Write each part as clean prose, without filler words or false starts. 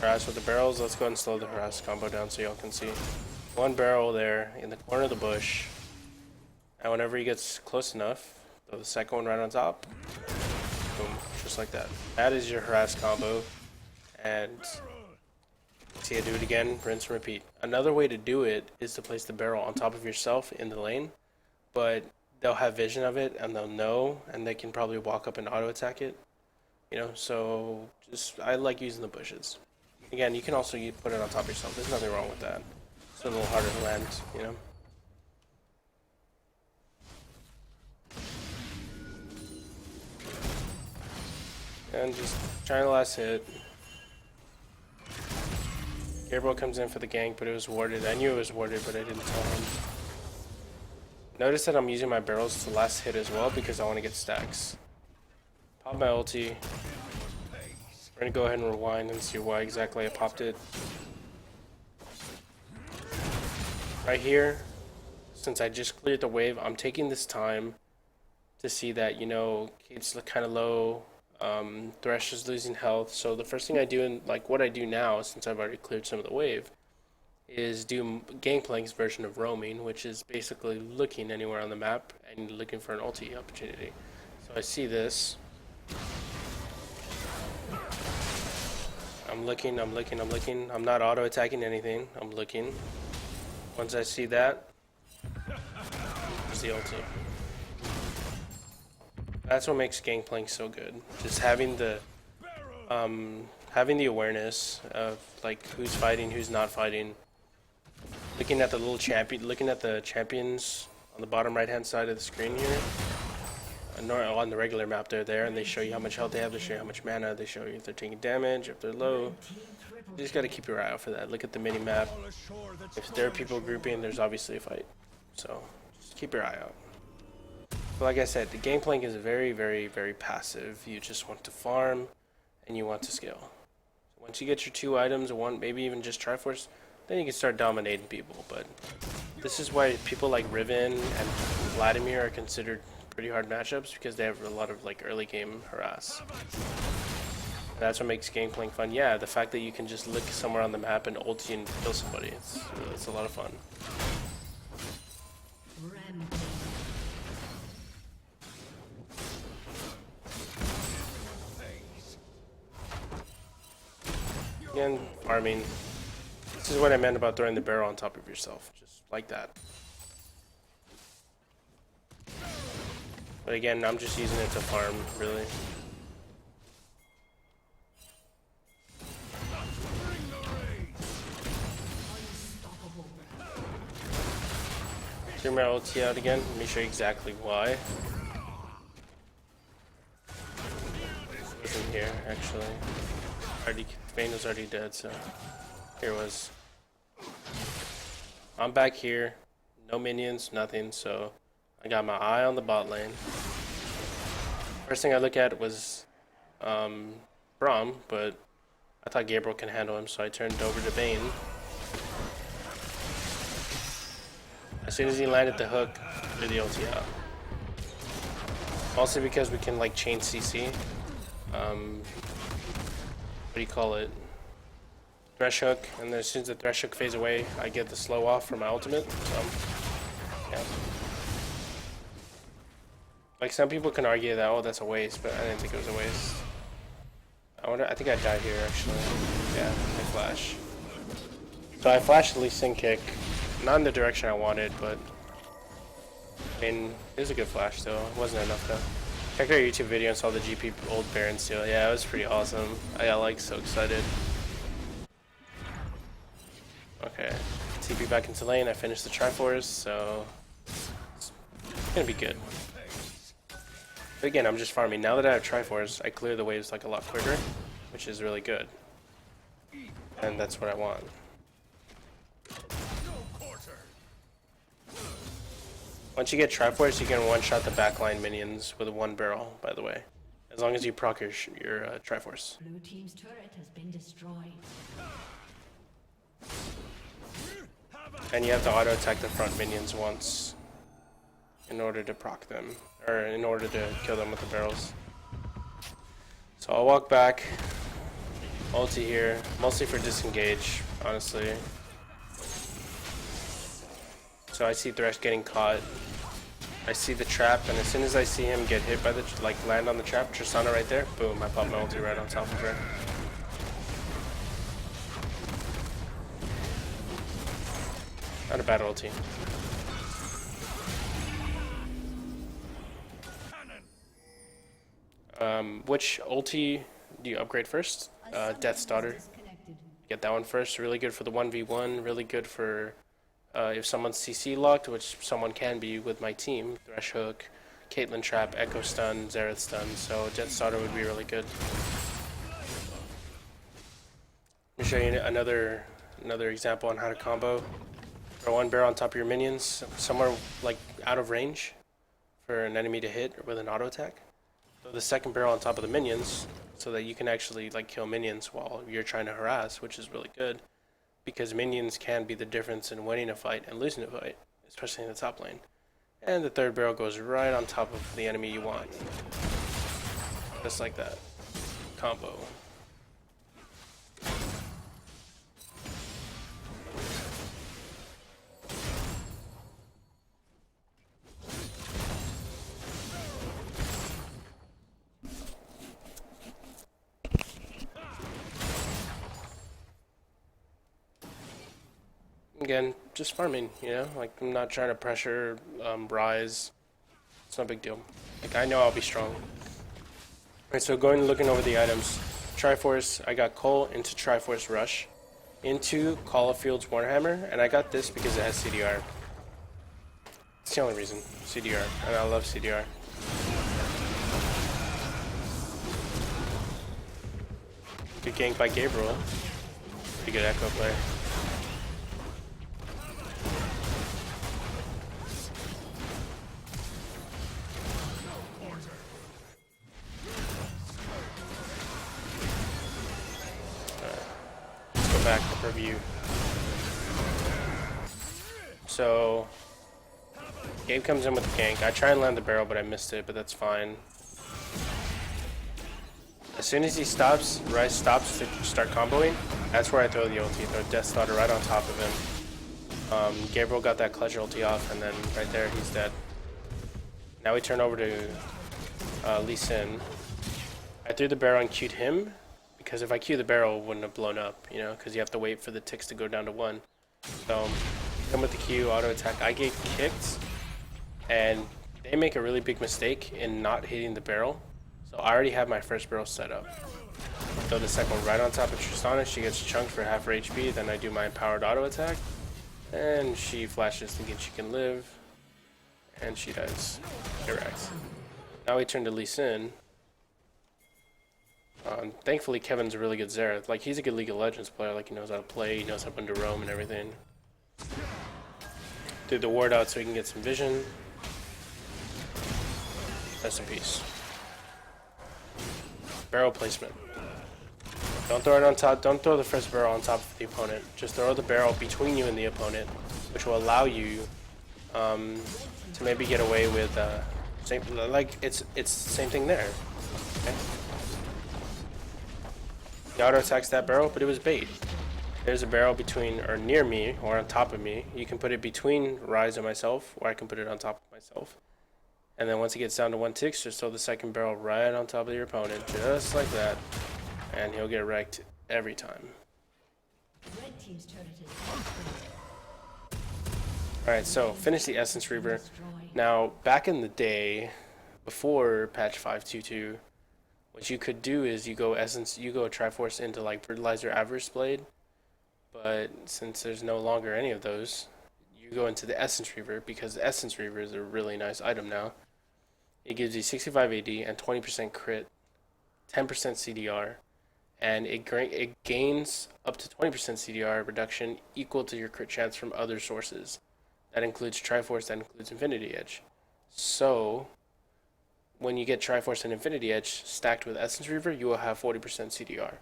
harass with the barrels. Let's go ahead and slow the harass combo down so y'all can see. One barrel there in the corner of the bush. And whenever he gets close enough, throw the second one right on top. Boom, just like that. That is your harass combo. And see it do it again, rinse and repeat. Another way to do it is to place the barrel on top of yourself in the lane, but they'll have vision of it and they'll know, and they can probably walk up and auto attack it. You know, so just I like using the bushes. Again, you can also put it on top of yourself. There's nothing wrong with that. It's a little harder to land, you know. And just trying the last hit. Gabriel comes in for the gank, but it was warded. I knew it was warded, but I didn't tell him. Notice that I'm using my barrels to last hit as well because I want to get stacks. Pop my ulti. We're gonna go ahead and rewind and see why exactly I popped it. Right here, since I just cleared the wave, I'm taking this time to see that, you know, Kate's kind of low. Thresh is losing health, so the first thing I do, and like what I do now, since I've already cleared some of the wave, is do Gangplank's version of roaming, which is basically looking anywhere on the map and looking for an ulti opportunity. So I see this. I'm looking. I'm not auto attacking anything. I'm looking. Once I see that, there's the ulti. That's what makes Gangplank so good. Just having the awareness of like who's fighting, who's not fighting. Looking at the little champion, looking at the champions on the bottom right-hand side of the screen here. On the regular map, they're there, and they show you how much health they have. They show you how much mana. They show you if they're taking damage, if they're low. You just gotta keep your eye out for that. Look at the mini map. If there are people grouping, there's obviously a fight. So just keep your eye out. But like I said, the Gangplank is very, very, very passive. You just want to farm, and you want to scale. So once you get your 2 items, or one, maybe even just Triforce, then you can start dominating people. But this is why people like Riven and Vladimir are considered pretty hard matchups, because they have a lot of like early game harass. And that's what makes Gangplank fun. Yeah, the fact that you can just look somewhere on the map and ulti and kill somebody. It's a lot of fun. Again, farming. This is what I meant about throwing the barrel on top of yourself, just like that. But again, I'm just using it to farm, really. Threw my ulti out again. Let me show you exactly why. It wasn't here, actually. Vayne was already dead, so here it was. I'm back here, no minions, nothing, so I got my eye on the bot lane. First thing I look at was Braum, but I thought Gabriel can handle him, so I turned over to Vayne. As soon as he landed the hook, threw the ulti out. Also because we can like chain CC. What do you call it? Thresh hook, and then as soon as the thresh hook fades away, I get the slow off for my ultimate. So, yeah. Like some people can argue that, oh, that's a waste, but I didn't think it was a waste. I think I died here actually. Yeah, I flash. So I flashed the Lee Sin kick, not in the direction I wanted, but I mean, it was a good flash though. It wasn't enough though. Checked our YouTube video and saw the GP old Baron steal. Yeah, it was pretty awesome. I got like so excited. Okay, TP back into lane. I finished the Triforce, so it's gonna be good. But again, I'm just farming. Now that I have Triforce, I clear the waves like a lot quicker, which is really good. And that's what I want. Once you get Triforce, you can one-shot the backline minions with 1 barrel, by the way. As long as you proc your Triforce. Blue team's turret has been destroyed. And you have to auto-attack the front minions once in order to proc them, or in order to kill them with the barrels. So I'll walk back. Ulti here, mostly for disengage, honestly. So I see Thresh getting caught. I see the trap, and as soon as I see him get hit by the, like, land on the trap, Tristana right there, boom, I pop my ulti right on top of her. Not a bad ulti. Which ulti do you upgrade first? Death's Daughter. Get that one first. Really good for the 1v1. Really good for if someone's CC locked, which someone can be with my team. Thresh Hook, Caitlyn Trap, Echo Stun, Xerath Stun. So Death's Daughter would be really good. Let me show you another example on how to combo. Throw one barrel on top of your minions, somewhere like out of range for an enemy to hit with an auto attack. Throw the second barrel on top of the minions so that you can actually like kill minions while you're trying to harass, which is really good because minions can be the difference in winning a fight and losing a fight, especially in the top lane. And the third barrel goes right on top of the enemy you want. Just like that. Combo. Again, just farming, you know? Like, I'm not trying to pressure Ryze. It's no big deal. Like, I know I'll be strong. Alright, so going and looking over the items. Triforce, I got Cull into Triforce Rush. Into Call of Field's Warhammer, and I got this because it has CDR. It's the only reason. CDR, and I love CDR. Good gank by Gabriel. Pretty good echo play. Back review. So Gabe comes in with the gank. I try and land the barrel, but I missed it, but that's fine. As soon as he stops, Ryze stops to start comboing, that's where I throw the ulti. Throw Death's Daughter right on top of him. Gabriel got that clutch ulti off, and then right there, he's dead. Now we turn over to Lee Sin. I threw the barrel and queued him, because if I queue the barrel, it wouldn't have blown up, you know, because you have to wait for the ticks to go down to 1. So, come with the Q, auto attack. I get kicked, and they make a really big mistake in not hitting the barrel. So I already have my first barrel set up. Throw the second one right on top of Tristana. She gets chunked for half her HP. Then I do my empowered auto attack, and she flashes thinking she can live, and she dies. Correct. Now we turn to Lee Sin. Thankfully, Kevin's a really good Xerath. Like, he's a good League of Legends player. Like, he knows how to play, he knows how to roam and everything. Threw the ward out so he can get some vision. Rest in peace. Barrel placement. Don't throw it on top. Don't throw the first barrel on top of the opponent. Just throw the barrel between you and the opponent, which will allow you to maybe get away with same, like it's the same thing there. Okay. The auto attacks that barrel, but it was bait. There's a barrel between or near me or on top of me. You can put it between Ryze and myself, or I can put it on top of myself. And then once it gets down to 1 tick, just throw the second barrel right on top of your opponent, just like that, and he'll get wrecked every time. Red team's turret is Alright, so finish the Essence Reaver. Now, back in the day, before patch 5.2.2, what you could do is you go Triforce into like Fertilizer Avarice Blade, but since there's no longer any of those, you go into the Essence Reaver, because the Essence Reaver is a really nice item now. It gives you 65 AD and 20% crit, 10% CDR, and it gains up to 20% CDR reduction equal to your crit chance from other sources. That includes Triforce, that includes Infinity Edge. So, when you get Triforce and Infinity Edge stacked with Essence Reaver, you will have 40% CDR.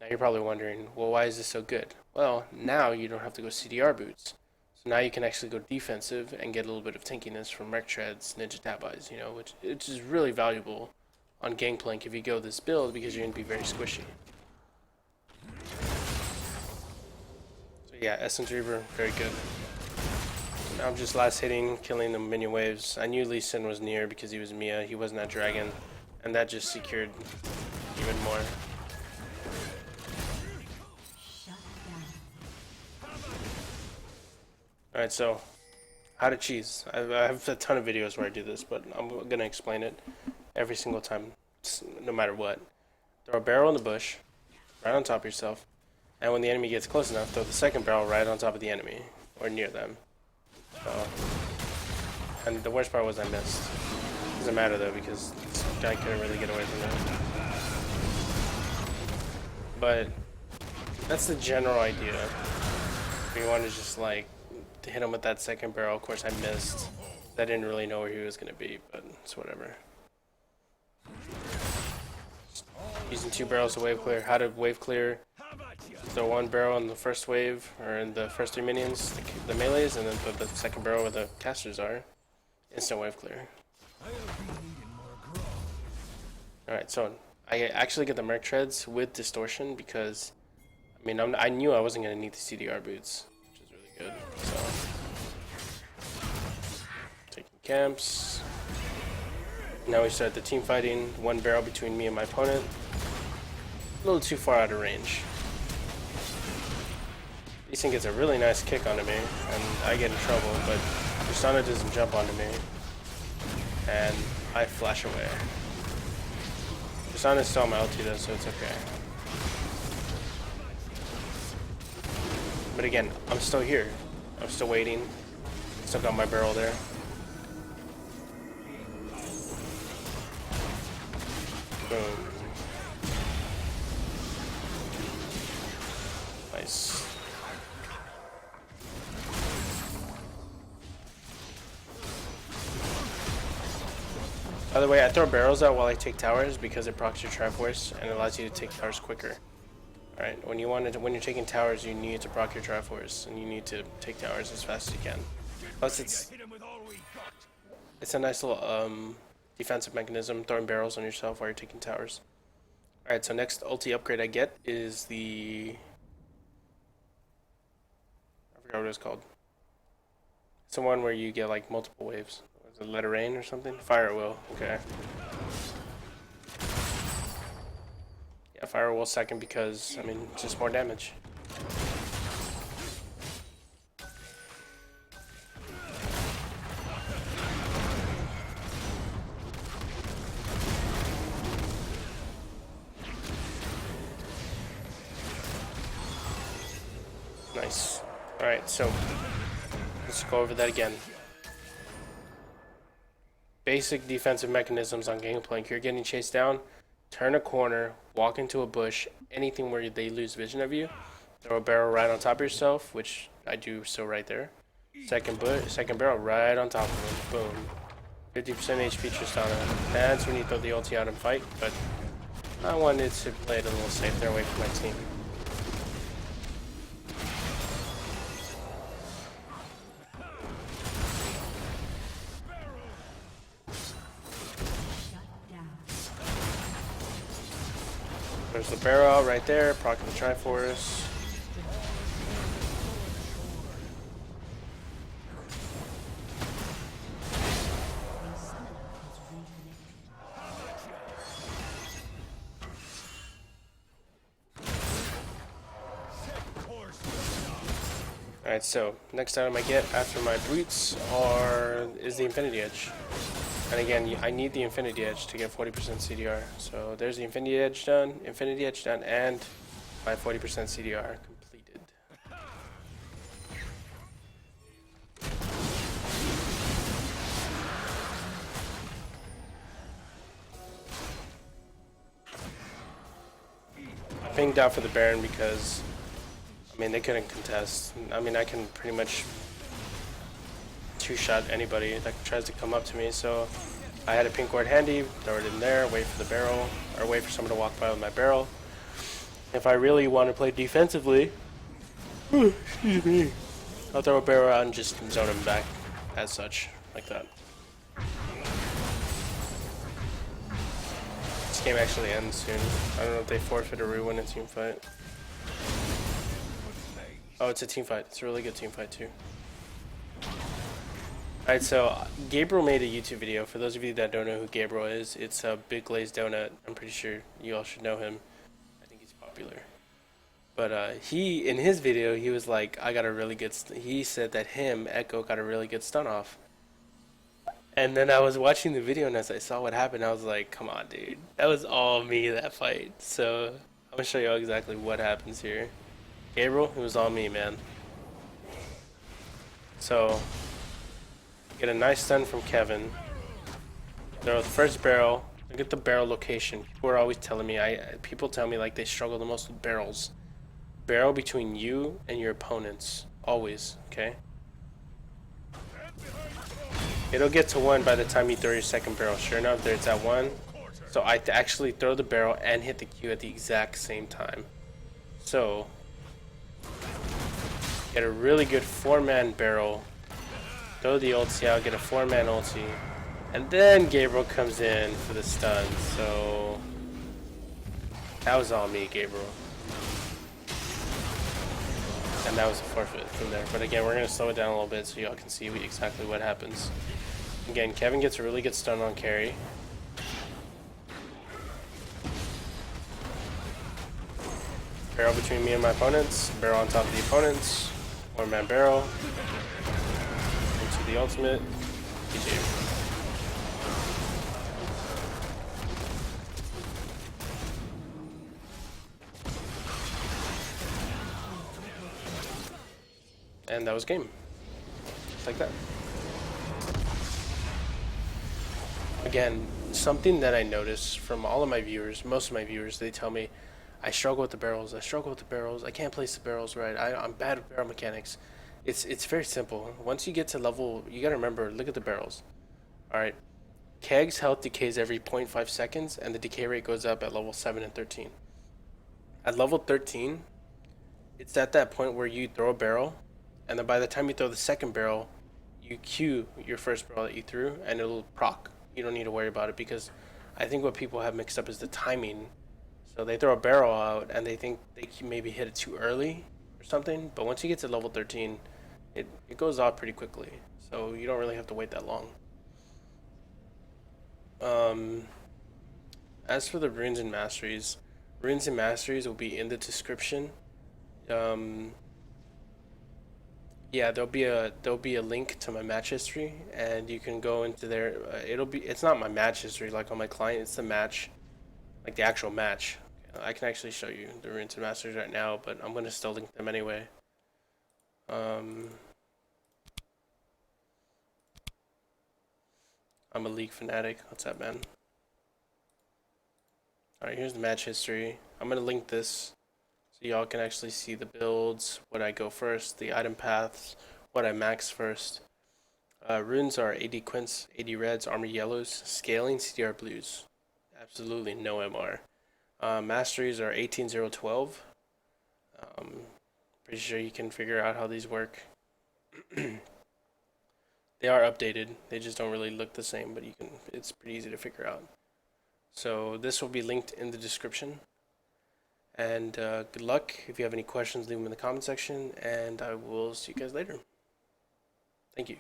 Now you're probably wondering, well, why is this so good? Well, now you don't have to go CDR boots. So now you can actually go defensive and get a little bit of tankiness from Mech Treads, Ninja Tabis, you know, which is really valuable on Gangplank if you go this build, because you're going to be very squishy. But yeah, Essence Reaver, very good. Now I'm just last hitting, killing the minion waves. I knew Lee Sin was near because he was Mia, he wasn't that dragon, and that just secured even more. Alright, so how to cheese. I have a ton of videos where I do this, but I'm gonna explain it every single time, no matter what. Throw a barrel in the bush, right on top of yourself, and when the enemy gets close enough, throw the second barrel right on top of the enemy, or near them. And the worst part was I missed. Doesn't matter though, because this guy couldn't really get away from that. But that's the general idea. If you want to just like to hit him with that second barrel, of course I missed. I didn't really know where he was going to be, but it's whatever. Using 2 barrels to wave clear. How to wave clear? Throw 1 barrel in the first wave, or in the first 3 minions, the melees, and then put the second barrel where the casters are. Instant wave clear. Alright, so I actually get the Merc Treads with distortion because, I mean, I knew I wasn't going to need the CDR boots, which is really good. So, taking camps. Now we start the team fighting. 1 barrel between me and my opponent. A little too far out of range. Ethan gets a really nice kick onto me, and I get in trouble, but Tristana doesn't jump onto me, and I flash away. Tristana's still on my ulti though, so it's okay. But again, I'm still here. I'm still waiting. Still got my barrel there. Boom. Nice. By the way, I throw barrels out while I take towers because it procs your Triforce and allows you to take towers quicker. Alright, when you're taking towers, you need to proc your Triforce and you need to take towers as fast as you can. Plus, it's a nice little defensive mechanism, throwing barrels on yourself while you're taking towers. Alright, so next ulti upgrade I get is the... I forgot what it's called. It's the one where you get like multiple waves. Is it Let It Rain or something? Fire Will, okay. Yeah, Fire Will second because, I mean, it's just more damage. Nice. Alright, so let's go over that again. Basic defensive mechanisms on Gangplank. You're getting chased down, turn a corner, walk into a bush, anything where they lose vision of you, throw a barrel right on top of yourself, which I do so right there. Second barrel right on top of them. Boom. 50% HP Tristana. That's when you throw the ulti out and fight, but I wanted to play it a little safe there away from my team. There's the barrel right there, proc the Triforce. Alright, so next item I get after my boots is the Infinity Edge. And again, I need the Infinity Edge to get 40% CDR. So there's the Infinity Edge done, and my 40% CDR completed. I pinged out for the Baron because, I mean, they couldn't contest. I mean, I can pretty much two-shot anybody that tries to come up to me, so I had a pink ward handy, throw it in there, wait for the barrel, or wait for someone to walk by with my barrel. If I really want to play defensively, excuse me, I'll throw a barrel out and just zone him back as such, like that. This game actually ends soon. I don't know if they forfeit or re-win a team fight. Oh, it's a team fight. It's a really good team fight too. Alright, so Gabriel made a YouTube video. For those of you that don't know who Gabriel is, it's a Big Glazed Donut. I'm pretty sure you all should know him. I think he's popular. But he, in his video, he was like, I got a really good, he said that Echo, got a really good stun off. And then I was watching the video, and as I saw what happened, I was like, come on, dude. That was all me, that fight. So, I'm going to show you all exactly what happens here. Gabriel, it was all me, man. So, get a nice stun from Kevin. Throw the first barrel. Look at the barrel location. People are always telling me, people tell me like they struggle the most with barrels. Barrel between you and your opponents. Always, okay? It'll get to 1 by the time you throw your second barrel. Sure enough, there it's at 1. So I actually throw the barrel and hit the Q at the exact same time. So, get a really good 4-man barrel. Throw the ulti out, get a 4-man ulti. And then Gabriel comes in for the stun. So, that was all me, Gabriel. And that was a forfeit from there. But again, we're going to slow it down a little bit so y'all can see exactly what happens. Again, Kevin gets a really good stun on carry. Barrel between me and my opponents. Barrel on top of the opponents. 1-man barrel. Into the ultimate. GG. And that was game. Just like that. Again, something that I notice from all of my viewers, most of my viewers, they tell me, I struggle with the barrels, I can't place the barrels right, I'm bad with barrel mechanics. It's very simple. Once you get to level, you gotta remember, look at the barrels. Alright, Keg's health decays every 0.5 seconds, and the decay rate goes up at level 7 and 13. At level 13, it's at that point where you throw a barrel, and then by the time you throw the second barrel, you Q your first barrel that you threw, and it'll proc. You don't need to worry about it, because I think what people have mixed up is the timing. So they throw a barrel out, and they think they can maybe hit it too early or something, but once you get to level 13, it goes off pretty quickly. So you don't really have to wait that long. As for the runes and masteries will be in the description. Yeah, there'll be a link to my match history, and you can go into there. It's not my match history like on my client, it's the match, like the actual match. I can actually show you the runes and masters right now, but I'm gonna still link them anyway. I'm a League fanatic. What's up, man? Alright, here's the match history. I'm gonna link this so y'all can actually see the builds, what I go first, the item paths, what I max first. Runes are 80 quints, 80 reds, armor yellows, scaling CDR blues. Absolutely no MR. Masteries are 18012. Pretty sure you can figure out how these work. They are updated. They just don't really look the same, but it's pretty easy to figure out. So this will be linked in the description. And good luck. If you have any questions, leave them in the comment section, and I will see you guys later. Thank you.